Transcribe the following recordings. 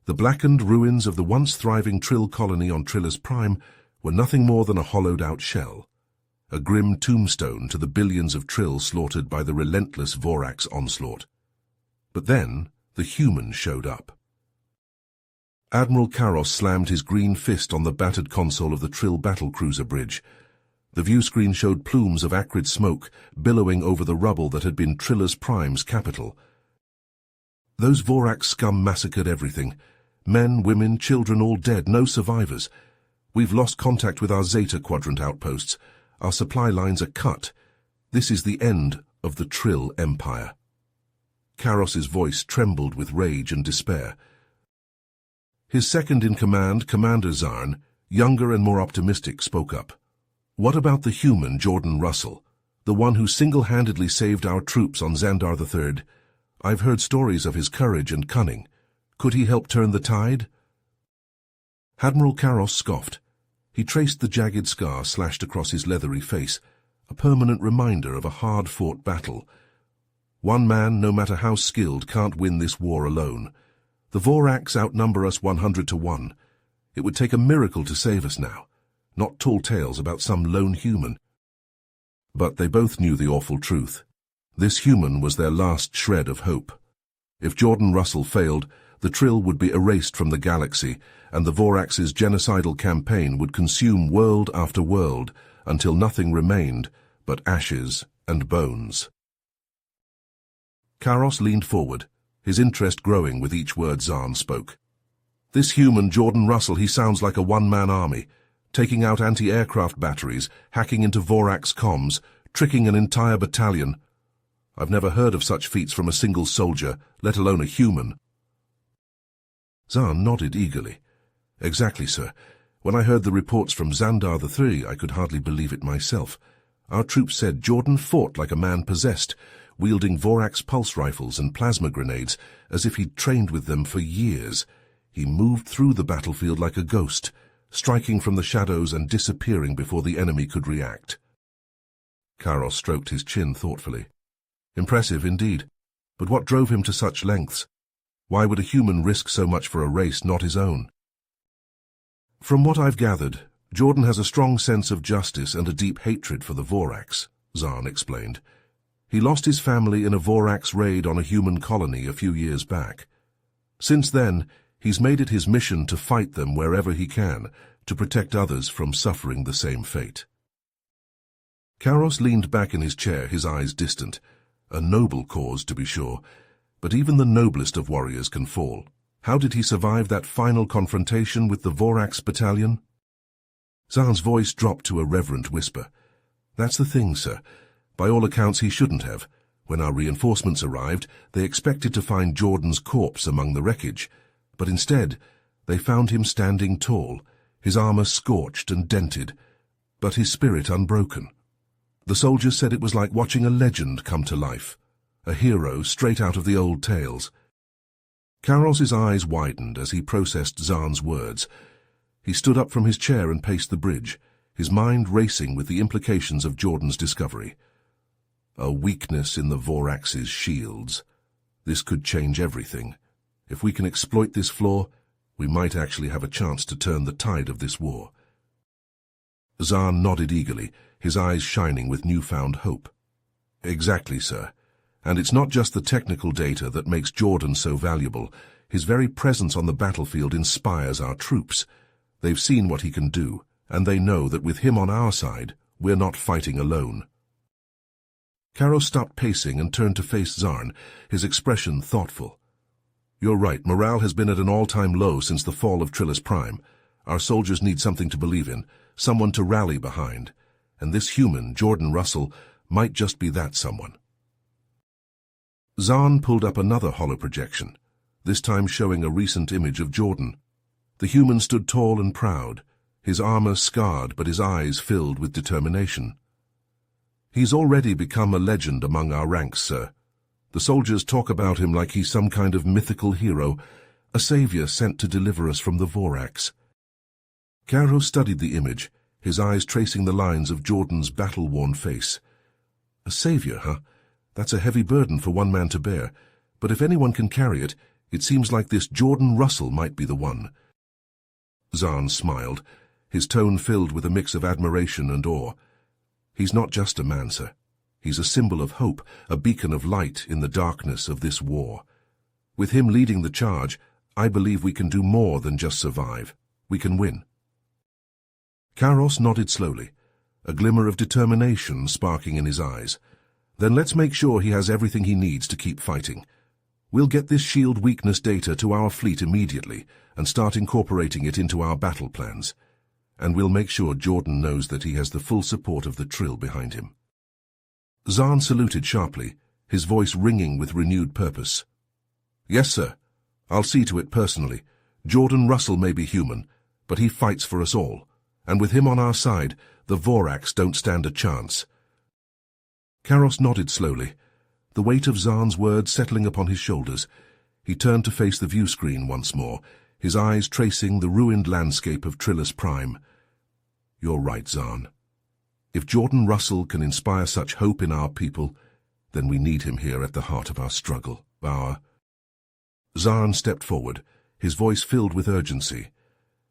The blackened ruins of the once thriving Trill colony on Trillus Prime were nothing more than a hollowed-out shell, a grim tombstone to the billions of Trill slaughtered by the relentless Vorax onslaught. But then, the human showed up. Admiral Karos slammed his green fist on the battered console of the Trill battlecruiser bridge. The viewscreen showed plumes of acrid smoke billowing over the rubble that had been Trillus Prime's capital. Those Vorax scum massacred everything. Men, women, children, all dead, no survivors. We've lost contact with our Zeta Quadrant outposts. Our supply lines are cut. This is the end of the Trill Empire. Karos's voice trembled with rage and despair. His second-in-command, Commander Zarn, younger and more optimistic, spoke up. What about the human Jordan Russell, the one who single-handedly saved our troops on Xandar III? I've heard stories of his courage and cunning. Could he help turn the tide? Admiral Karos scoffed. He traced the jagged scar slashed across his leathery face, a permanent reminder of a hard-fought battle. One man, no matter how skilled, can't win this war alone. The Vorax outnumber us 100 to 1. It would take a miracle to save us now, not tall tales about some lone human. But they both knew the awful truth. This human was their last shred of hope. If Jordan Russell failed, the Trill would be erased from the galaxy, and the Vorax's genocidal campaign would consume world after world until nothing remained but ashes and bones. Karos leaned forward, his interest growing with each word Zarn spoke. This human Jordan Russell, he sounds like a one-man army, taking out anti-aircraft batteries, hacking into Vorax comms, tricking an entire battalion. I've never heard of such feats from a single soldier, let alone a human. Zarn nodded eagerly. Exactly, sir. When I heard the reports from Xandar III, I could hardly believe it myself. Our troops said Jordan fought like a man possessed, wielding Vorax pulse rifles and plasma grenades as if he'd trained with them for years. He moved through the battlefield like a ghost, striking from the shadows and disappearing before the enemy could react. Karos stroked his chin thoughtfully. Impressive indeed. But what drove him to such lengths? Why would a human risk so much for a race not his own? From what I've gathered, Jordan has a strong sense of justice and a deep hatred for the Vorax, Zarn explained. He lost his family in a Vorax raid on a human colony a few years back. Since then, he's made it his mission to fight them wherever he can, to protect others from suffering the same fate. Karos leaned back in his chair, his eyes distant. A noble cause, to be sure, but even the noblest of warriors can fall. How did he survive that final confrontation with the Vorax battalion? Zarn's voice dropped to a reverent whisper. That's the thing, sir. By all accounts, he shouldn't have. When our reinforcements arrived, they expected to find Jordan's corpse among the wreckage, but instead, they found him standing tall, his armor scorched and dented, but his spirit unbroken. The soldiers said it was like watching a legend come to life, a hero straight out of the old tales. Karos's eyes widened as he processed Zarn's words. He stood up from his chair and paced the bridge, his mind racing with the implications of Jordan's discovery. A weakness in the Vorax's shields. This could change everything. If we can exploit this flaw, we might actually have a chance to turn the tide of this war. Zarn nodded eagerly, his eyes shining with newfound hope. Exactly, sir. And it's not just the technical data that makes Jordan so valuable. His very presence on the battlefield inspires our troops. They've seen what he can do, and they know that with him on our side, we're not fighting alone. Karos stopped pacing and turned to face Zarn, his expression thoughtful. You're right, morale has been at an all-time low since the fall of Trillus Prime. Our soldiers need something to believe in, someone to rally behind. And this human, Jordan Russell, might just be that someone. Zarn pulled up another holoprojection, this time showing a recent image of Jordan. The human stood tall and proud, his armor scarred but his eyes filled with determination. He's already become a legend among our ranks, sir. The soldiers talk about him like he's some kind of mythical hero, a savior sent to deliver us from the Vorax. Karos studied the image, his eyes tracing the lines of Jordan's battle-worn face. A savior, huh? That's a heavy burden for one man to bear, but if anyone can carry it, It seems like this Jordan Russell might be the one. Zahn smiled, his tone filled with a mix of admiration and awe. He's not just a man, sir. He's a symbol of hope, a beacon of light in the darkness of this war. With him leading the charge, I believe we can do more than just survive. We can win. Karos nodded slowly, a glimmer of determination sparking in his eyes. Then let's make sure he has everything he needs to keep fighting. We'll get this shield weakness data to our fleet immediately and start incorporating it into our battle plans. And we'll make sure Jordan knows that he has the full support of the Trill behind him. Zahn saluted sharply, his voice ringing with renewed purpose. Yes, sir. I'll see to it personally. Jordan Russell may be human, but he fights for us all. And with him on our side, the Voraks don't stand a chance. Karos nodded slowly, the weight of Zahn's words settling upon his shoulders. He turned to face the view screen once more, his eyes tracing the ruined landscape of Trillus Prime. You're right, Zahn. If Jordan Russell can inspire such hope in our people, then we need him here at the heart of our struggle. Zahn stepped forward, his voice filled with urgency.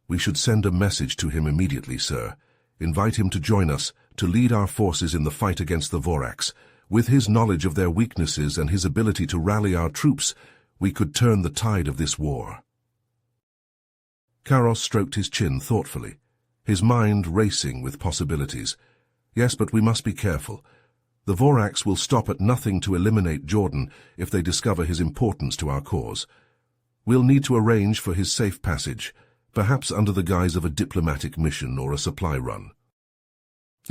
We should send a message to him immediately, sir. Invite him to join us, to lead our forces in the fight against the Voraks. With his knowledge of their weaknesses and his ability to rally our troops, we could turn the tide of this war. Karos stroked his chin thoughtfully, his mind racing with possibilities. Yes, but we must be careful. The Voraks will stop at nothing to eliminate Jordan if they discover his importance to our cause. We'll need to arrange for his safe passage, perhaps under the guise of a diplomatic mission or a supply run.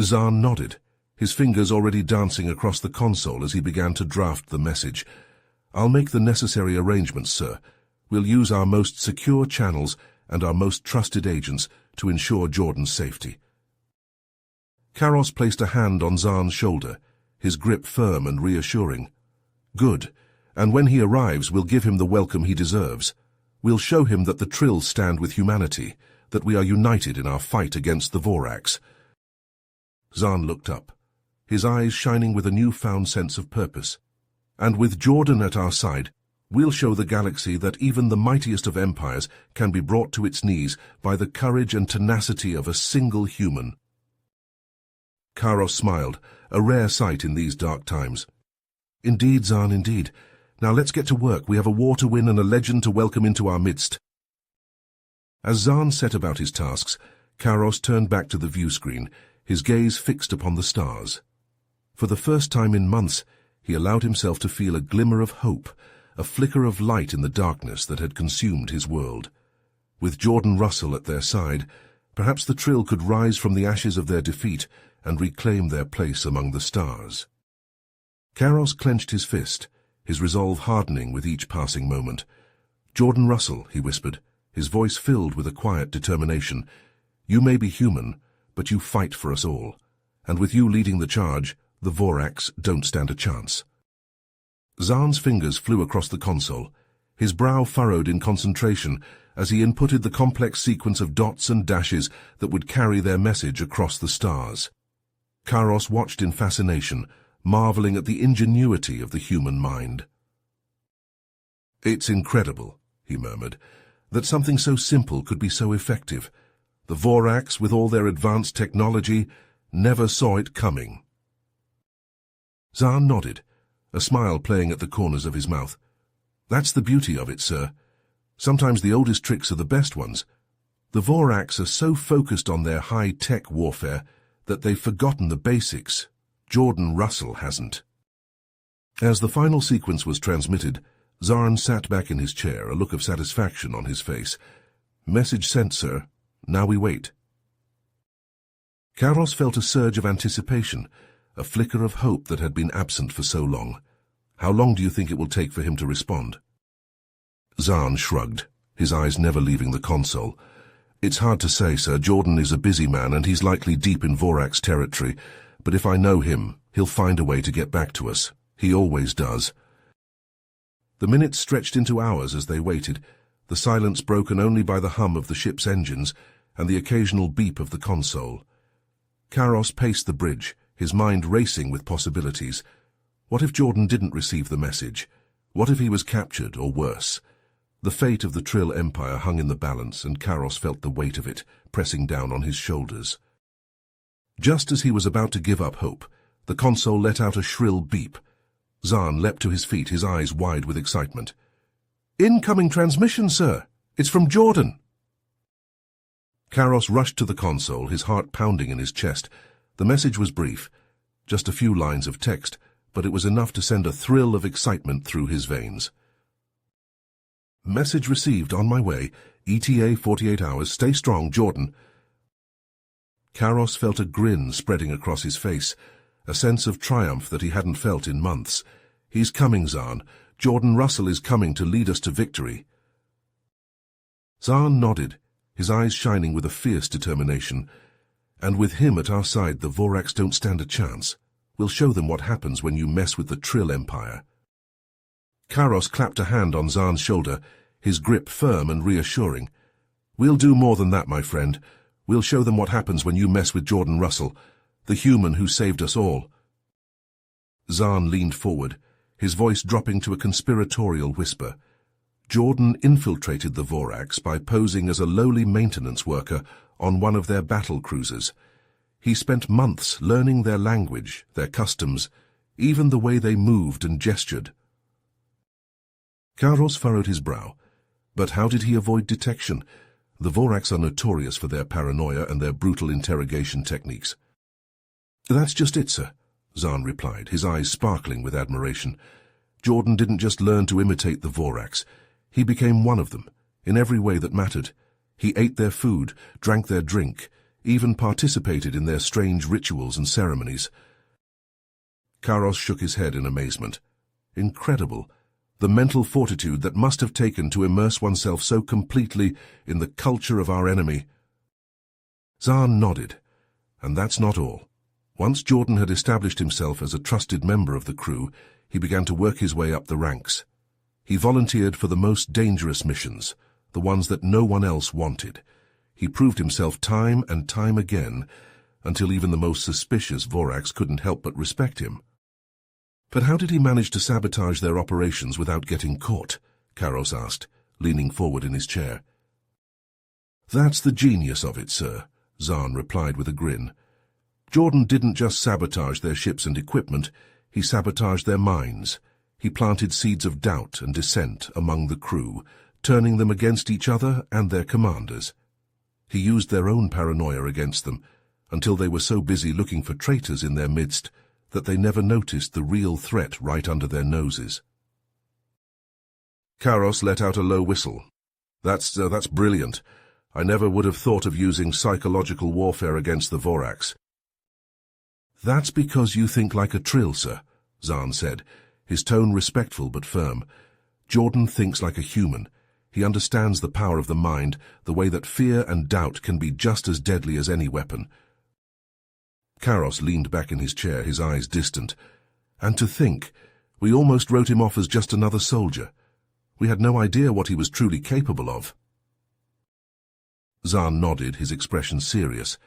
Zahn nodded, his fingers already dancing across the console as he began to draft the message. I'll make the necessary arrangements, sir. We'll use our most secure channels and our most trusted agents to ensure Jordan's safety. Karos placed a hand on Zahn's shoulder, his grip firm and reassuring. Good, and when he arrives we'll give him the welcome he deserves. We'll show him that the Trill stand with humanity, that we are united in our fight against the Voraks. Zahn looked up, his eyes shining with a newfound sense of purpose. And with Jordan at our side, we'll show the galaxy that even the mightiest of empires can be brought to its knees by the courage and tenacity of a single human. Karos smiled, a rare sight in these dark times. Indeed, Zahn, indeed. Now let's get to work. We have a war to win and a legend to welcome into our midst. As Zahn set about his tasks, Karos turned back to the view screen, his gaze fixed upon the stars. For the first time in months, he allowed himself to feel a glimmer of hope, a flicker of light in the darkness that had consumed his world. With Jordan Russell at their side, perhaps the Trill could rise from the ashes of their defeat and reclaim their place among the stars. Karos clenched his fist, his resolve hardening with each passing moment. Jordan Russell, he whispered, his voice filled with a quiet determination. You may be human, but you fight for us all. And with you leading the charge, the Voraks don't stand a chance. Zahn's fingers flew across the console, his brow furrowed in concentration as he inputted the complex sequence of dots and dashes that would carry their message across the stars. Karos watched in fascination, marveling at the ingenuity of the human mind. It's incredible, he murmured, that something so simple could be so effective. The Voraks, with all their advanced technology, never saw it coming. Zahn nodded, a smile playing at the corners of his mouth. That's the beauty of it, sir. Sometimes the oldest tricks are the best ones. The Voraks are so focused on their high-tech warfare that they've forgotten the basics. Jordan Russell hasn't. As the final sequence was transmitted, Zahn sat back in his chair, a look of satisfaction on his face. Message sent, sir. Now we wait. Karos felt a surge of anticipation, a flicker of hope that had been absent for so long. How long do you think it will take for him to respond? Zahn shrugged, his eyes never leaving the console. It's hard to say, sir. Jordan is a busy man, and he's likely deep in Voraks territory. But if I know him, he'll find a way to get back to us. He always does. The minutes stretched into hours as they waited, the silence broken only by the hum of the ship's engines and the occasional beep of the console. Karos paced the bridge, his mind racing with possibilities. What if Jordan didn't receive the message? What if he was captured, or worse? The fate of the Trill Empire hung in the balance, and Karos felt the weight of it, pressing down on his shoulders. Just as he was about to give up hope, the console let out a shrill beep. Zaan leapt to his feet, his eyes wide with excitement. "Incoming transmission, sir! It's from Jordan!" Karos rushed to the console, his heart pounding in his chest. The message was brief, just a few lines of text, but it was enough to send a thrill of excitement through his veins. "Message received, on my way. ETA 48 hours. Stay strong, Jordan." Karos felt a grin spreading across his face, a sense of triumph that he hadn't felt in months. "He's coming, Zaan. Jordan Russell is coming to lead us to victory." Zaan nodded, his eyes shining with a fierce determination. "And with him at our side, the Voraks don't stand a chance. We'll show them what happens when you mess with the Trill Empire." Karos clapped a hand on Zaan's shoulder, his grip firm and reassuring. "We'll do more than that, my friend. We'll show them what happens when you mess with Jordan Russell, the human who saved us all." Zaan leaned forward, his voice dropping to a conspiratorial whisper. "Jordan infiltrated the Voraks by posing as a lowly maintenance worker on one of their battle cruisers. He spent months learning their language, their customs, even the way they moved and gestured." Karos furrowed his brow. But how did he avoid detection? The Voraks are notorious for their paranoia and their brutal interrogation techniques. "That's just it, sir," Zaan replied, his eyes sparkling with admiration. "Jordan didn't just learn to imitate the Voraks. He became one of them, in every way that mattered. He ate their food, drank their drink, even participated in their strange rituals and ceremonies." Karos shook his head in amazement. Incredible. The mental fortitude that must have taken to immerse oneself so completely in the culture of our enemy. Zaan nodded. And that's not all. Once Jordan had established himself as a trusted member of the crew, he began to work his way up the ranks. He volunteered for the most dangerous missions, the ones that no one else wanted. He proved himself time and time again, until even the most suspicious Voraks couldn't help but respect him. "But how did he manage to sabotage their operations without getting caught?" Karos asked, leaning forward in his chair. "That's the genius of it, sir," Zaan replied with a grin. "Jordan didn't just sabotage their ships and equipment, he sabotaged their minds. He planted seeds of doubt and dissent among the crew, turning them against each other and their commanders. He used their own paranoia against them, until they were so busy looking for traitors in their midst that they never noticed the real threat right under their noses." Karos let out a low whistle. That's brilliant. I never would have thought of using psychological warfare against the Voraks." "That's because you think like a Trill, sir," Zaan said, his tone respectful but firm. "Jordan thinks like a human. He understands the power of the mind, the way that fear and doubt can be just as deadly as any weapon." Karos leaned back in his chair, his eyes distant. "And to think, we almost wrote him off as just another soldier. We had no idea what he was truly capable of." Zaan nodded, his expression serious.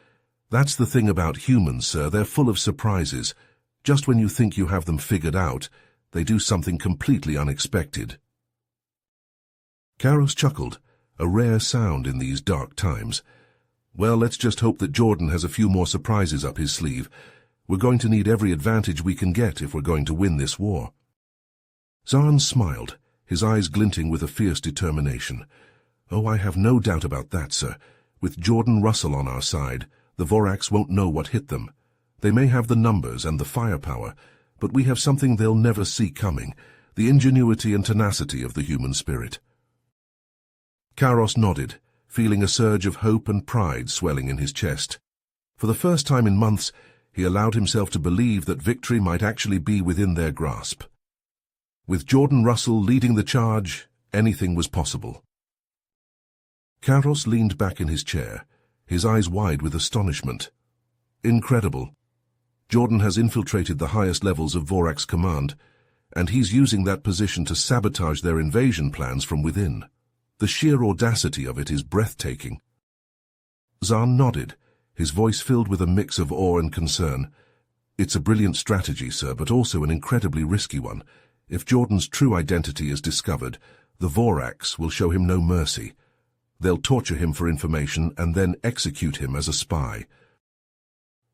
"That's the thing about humans, sir. They're full of surprises. Just when you think you have them figured out, they do something completely unexpected." Karos chuckled, a rare sound in these dark times. "Well, let's just hope that Jordan has a few more surprises up his sleeve. We're going to need every advantage we can get if we're going to win this war." Zaan smiled, his eyes glinting with a fierce determination. "Oh, I have no doubt about that, sir. With Jordan Russell on our side, the Voraks won't know what hit them. They may have the numbers and the firepower, but we have something they'll never see coming, the ingenuity and tenacity of the human spirit." Karos nodded, feeling a surge of hope and pride swelling in his chest. For the first time in months, he allowed himself to believe that victory might actually be within their grasp. With Jordan Russell leading the charge, anything was possible. Karos leaned back in his chair, his eyes wide with astonishment. "Incredible. Jordan has infiltrated the highest levels of Voraks command, and he's using that position to sabotage their invasion plans from within. The sheer audacity of it is breathtaking." Zaan nodded, his voice filled with a mix of awe and concern. "It's a brilliant strategy, sir, but also an incredibly risky one. If Jordan's true identity is discovered, The Voraks will show him no mercy. They'll torture him for information and then execute him as a spy.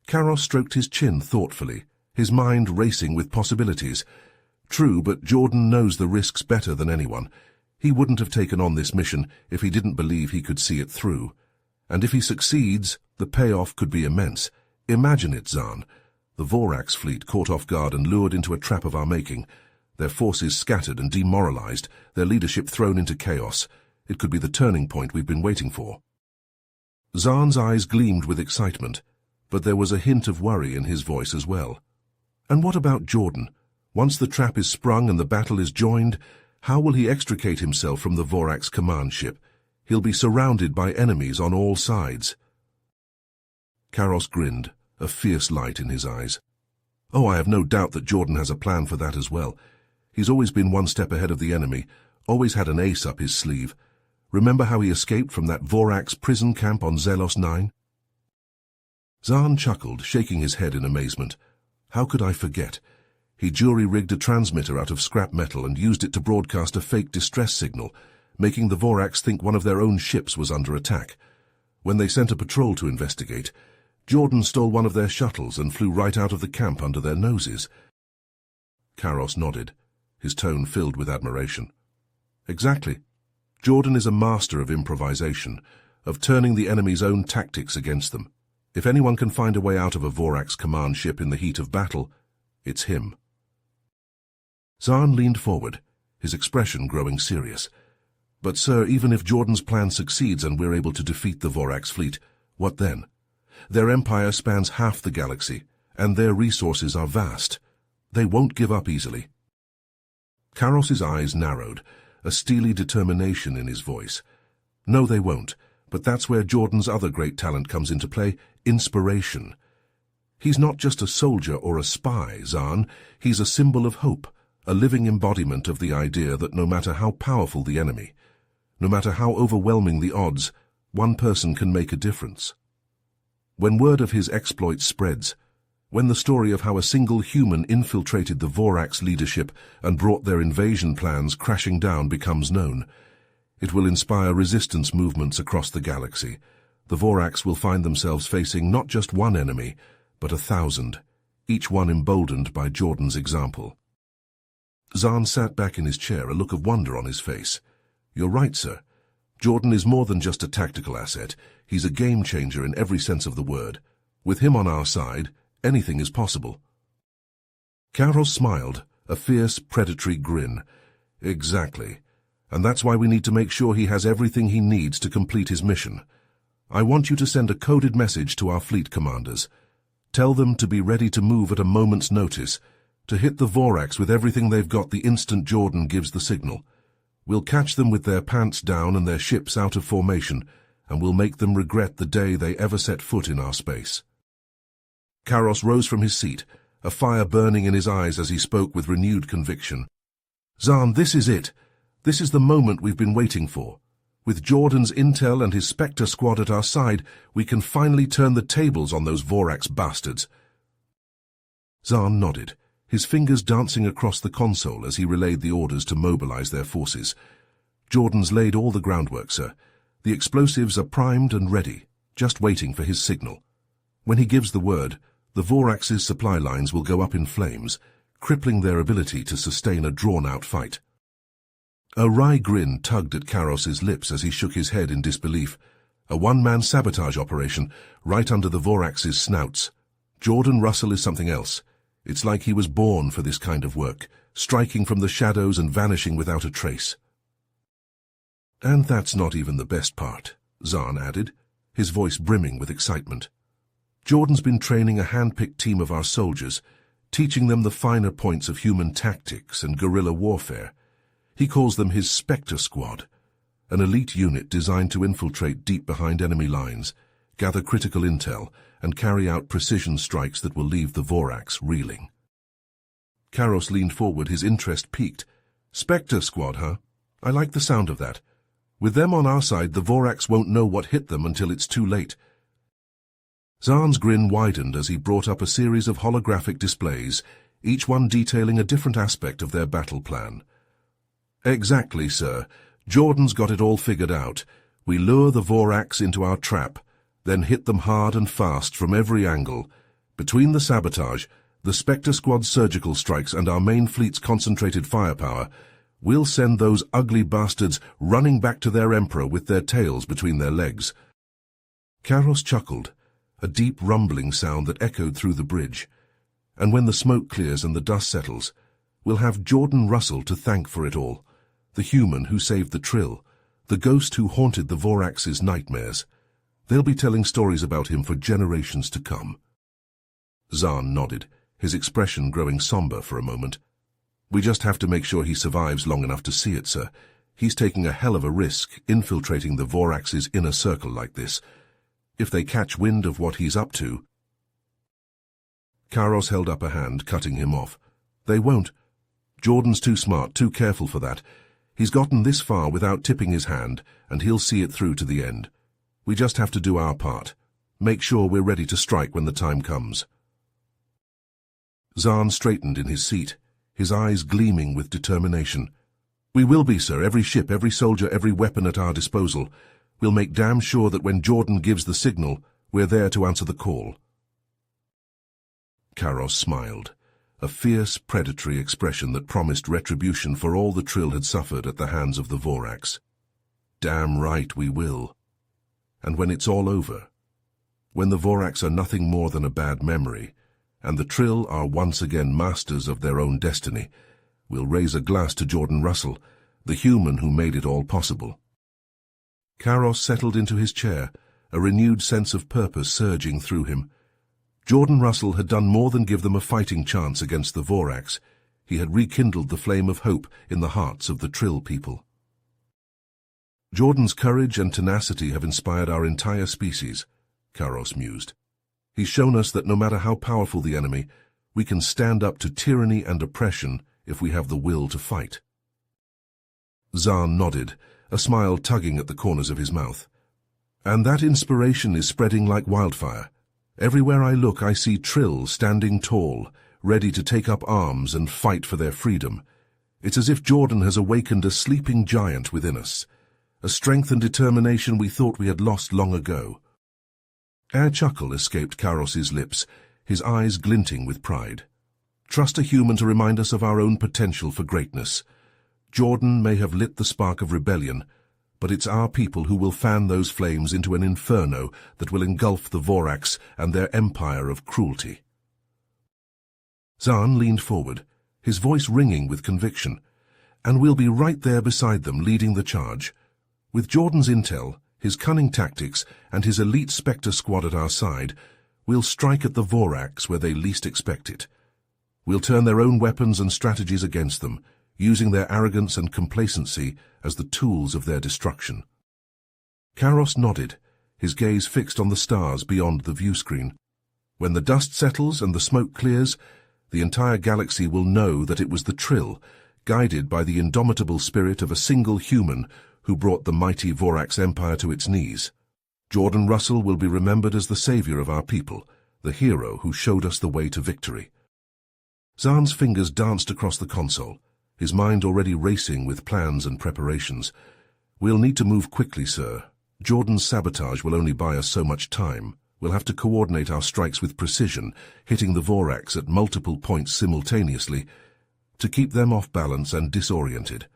Karos stroked his chin thoughtfully, his mind racing with possibilities. True, but Jordan knows the risks better than anyone. He wouldn't have taken on this mission if he didn't believe he could see it through. And if he succeeds, the payoff could be immense. Imagine it, Zaan. The Voraks fleet caught off guard and lured into a trap of our making. Their forces scattered and demoralized, their leadership thrown into chaos. It could be the turning point we've been waiting for. Zaan's eyes gleamed with excitement, but there was a hint of worry in his voice as well. And what about Jordan? Once the trap is sprung and the battle is joined, how will he extricate himself from the Voraks command ship? He'll be surrounded by enemies on all sides. Karos grinned, a fierce light in his eyes. Oh, I have no doubt that Jordan has a plan for that as well. He's always been one step ahead of the enemy, always had an ace up his sleeve. Remember how he escaped from that Voraks prison camp on Zelos 9? Zaan chuckled, shaking his head in amazement. How could I forget? He jury-rigged a transmitter out of scrap metal and used it to broadcast a fake distress signal, making the Voraks think one of their own ships was under attack. When they sent a patrol to investigate, Jordan stole one of their shuttles and flew right out of the camp under their noses. Karos nodded, his tone filled with admiration. Exactly. Jordan is a master of improvisation, of turning the enemy's own tactics against them. If anyone can find a way out of a Voraks command ship in the heat of battle, it's him. Zaan leaned forward, his expression growing serious. But sir, even if Jordan's plan succeeds and we're able to defeat the Voraks fleet, what then? Their empire spans half the galaxy, and their resources are vast. They won't give up easily. Karos's eyes narrowed, a steely determination in his voice. No, they won't, but that's where Jordan's other great talent comes into play, inspiration. He's not just a soldier or a spy, Zaan. He's a symbol of hope, a living embodiment of the idea that no matter how powerful the enemy, no matter how overwhelming the odds, one person can make a difference. When word of his exploits spreads, when the story of how a single human infiltrated the Voraks leadership and brought their invasion plans crashing down becomes known, it will inspire resistance movements across the galaxy. The Voraks will find themselves facing not just one enemy, but 1,000, each one emboldened by Jordan's example. Zaan sat back in his chair, a look of wonder on his face. You're right, sir. Jordan is more than just a tactical asset. He's a game-changer in every sense of the word. With him on our side, anything is possible. Karos smiled, a fierce, predatory grin. Exactly. And that's why we need to make sure he has everything he needs to complete his mission. I want you to send a coded message to our fleet commanders. Tell them to be ready to move at a moment's notice, to hit the Voraks with everything they've got the instant Jordan gives the signal. We'll catch them with their pants down and their ships out of formation, and we'll make them regret the day they ever set foot in our space. Karos rose from his seat, a fire burning in his eyes as he spoke with renewed conviction. Zaan, this is it. This is the moment we've been waiting for. With Jordan's intel and his Spectre squad at our side, we can finally turn the tables on those Voraks bastards. Zaan nodded, his fingers dancing across the console as he relayed the orders to mobilize their forces. Jordan's laid all the groundwork, sir. The explosives are primed and ready, just waiting for his signal. When he gives the word, the Voraks' supply lines will go up in flames, crippling their ability to sustain a drawn-out fight. A wry grin tugged at Karos's lips as he shook his head in disbelief. A one-man sabotage operation right under the Voraks' snouts. Jordan Russell is something else. It's like he was born for this kind of work, striking from the shadows and vanishing without a trace. And that's not even the best part, Zaan added, his voice brimming with excitement. Jordan's been training a hand-picked team of our soldiers, teaching them the finer points of human tactics and guerrilla warfare. He calls them his Spectre squad, an elite unit designed to infiltrate deep behind enemy lines, gather critical intel, and carry out precision strikes that will leave the Voraks reeling. Karos leaned forward, his interest piqued. Spectre squad, huh? I like the sound of that. With them on our side, the Voraks won't know what hit them until it's too late. Zaan's grin widened as he brought up a series of holographic displays, each one detailing a different aspect of their battle plan. Exactly, sir. Jordan's got it all figured out. We lure the Vorax into our trap, then hit them hard and fast from every angle. Between the sabotage, the Spectre Squad's surgical strikes and our main fleet's concentrated firepower, we'll send those ugly bastards running back to their Emperor with their tails between their legs. Karos chuckled, a deep rumbling sound that echoed through the bridge. And when the smoke clears and the dust settles, we'll have Jordan Russell to thank for it all, the human who saved the Trill, the ghost who haunted the Vorax's nightmares. They'll be telling stories about him for generations to come. Zahn nodded, his expression growing somber for a moment. We just have to make sure he survives long enough to see it, sir. He's taking a hell of a risk infiltrating the Vorax's inner circle like this. If they catch wind of what he's up to... Karos held up a hand, cutting him off. They won't. Jordan's too smart, too careful for that. He's gotten this far without tipping his hand, and he'll see it through to the end. We just have to do our part. Make sure we're ready to strike when the time comes. Zahn straightened in his seat, his eyes gleaming with determination. We will be, sir. Every ship, every soldier, every weapon at our disposal. We'll make damn sure that when Jordan gives the signal, we're there to answer the call. Karos smiled, a fierce, predatory expression that promised retribution for all the Trill had suffered at the hands of the Vorax. Damn right we will. And when it's all over, when the Vorax are nothing more than a bad memory, and the Trill are once again masters of their own destiny, we'll raise a glass to Jordan Russell, the human who made it all possible. Karos settled into his chair, a renewed sense of purpose surging through him. Jordan Russell had done more than give them a fighting chance against the Vorax. He had rekindled the flame of hope in the hearts of the Trill people. Jordan's courage and tenacity have inspired our entire species, Karos mused. He's shown us that no matter how powerful the enemy, we can stand up to tyranny and oppression if we have the will to fight. Zahn nodded, a smile tugging at the corners of his mouth. And that inspiration is spreading like wildfire. Everywhere I look, I see Trill standing tall, ready to take up arms and fight for their freedom. It's as if Jordan has awakened a sleeping giant within us, a strength and determination we thought we had lost long ago. A chuckle escaped Karos's lips, his eyes glinting with pride. Trust a human to remind us of our own potential for greatness. Jordan may have lit the spark of rebellion, but it's our people who will fan those flames into an inferno that will engulf the Vorax and their empire of cruelty. Zahn leaned forward, his voice ringing with conviction. And we'll be right there beside them, leading the charge. With Jordan's intel, his cunning tactics, and his elite Spectre squad at our side, we'll strike at the Vorax where they least expect it. We'll turn their own weapons and strategies against them, using their arrogance and complacency as the tools of their destruction. Karos nodded, his gaze fixed on the stars beyond the view-screen. When the dust settles and the smoke clears, the entire galaxy will know that it was the Trill, guided by the indomitable spirit of a single human who brought the mighty Vorax Empire to its knees. Jordan Russell will be remembered as the savior of our people, the hero who showed us the way to victory. Zahn's fingers danced across the console, his mind already racing with plans and preparations. We'll need to move quickly, sir. Jordan's sabotage will only buy us so much time. We'll have to coordinate our strikes with precision, hitting the Vorax at multiple points simultaneously, to keep them off balance and disoriented.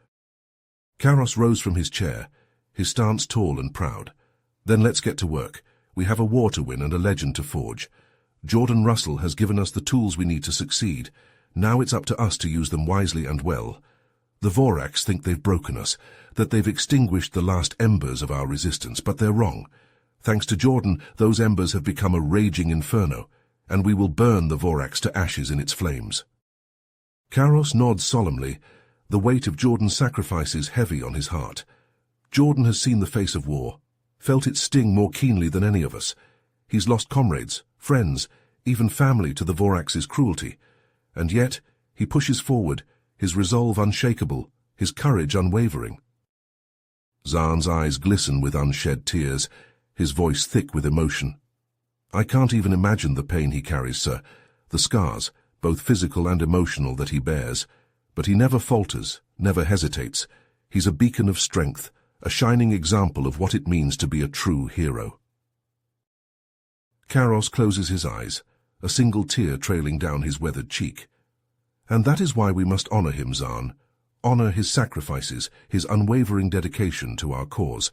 Karos rose from his chair, his stance tall and proud. Then let's get to work. We have a war to win and a legend to forge. Jordan Russell has given us the tools we need to succeed. Now it's up to us to use them wisely and well. The Vorax think they've broken us, that they've extinguished the last embers of our resistance, but they're wrong. Thanks to Jordan, those embers have become a raging inferno, and we will burn the Vorax to ashes in its flames. Karos nods solemnly, the weight of Jordan's sacrifices heavy on his heart. Jordan has seen the face of war, felt its sting more keenly than any of us. He's lost comrades, friends, even family to the Vorax's cruelty. And yet, he pushes forward, his resolve unshakable, his courage unwavering. Zahn's eyes glisten with unshed tears, his voice thick with emotion. I can't even imagine the pain he carries, sir, the scars, both physical and emotional, that he bears, but he never falters, never hesitates. He's a beacon of strength, a shining example of what it means to be a true hero. Karos closes his eyes, a single tear trailing down his weathered cheek. And that is why we must honor him, Zaan. Honor his sacrifices, his unwavering dedication to our cause.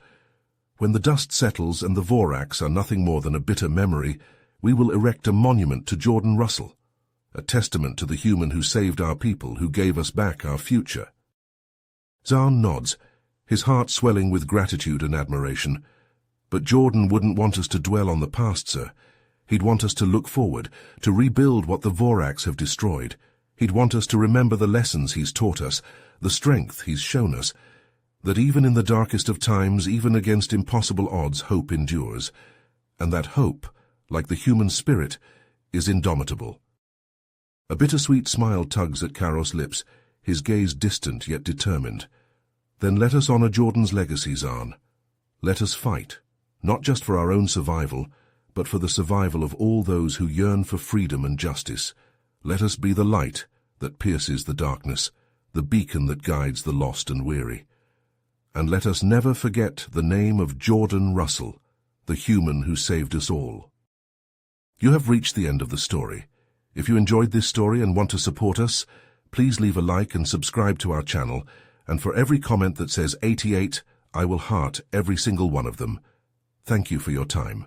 When the dust settles and the Voraks are nothing more than a bitter memory, we will erect a monument to Jordan Russell, a testament to the human who saved our people, who gave us back our future. Zaan nods, his heart swelling with gratitude and admiration. But Jordan wouldn't want us to dwell on the past, sir. He'd want us to look forward, to rebuild what the Voraks have destroyed. He'd want us to remember the lessons he's taught us, the strength he's shown us, that even in the darkest of times, even against impossible odds, hope endures. And that hope, like the human spirit, is indomitable. A bittersweet smile tugs at Karos' lips, his gaze distant yet determined. Then let us honor Jordan's legacy, Zaan. Let us fight, not just for our own survival, but for the survival of all those who yearn for freedom and justice. Let us be the light that pierces the darkness, the beacon that guides the lost and weary. And let us never forget the name of Jordan Russell, the human who saved us all. You have reached the end of the story. If you enjoyed this story and want to support us, please leave a like and subscribe to our channel, and for every comment that says 88, I will heart every single one of them. Thank you for your time.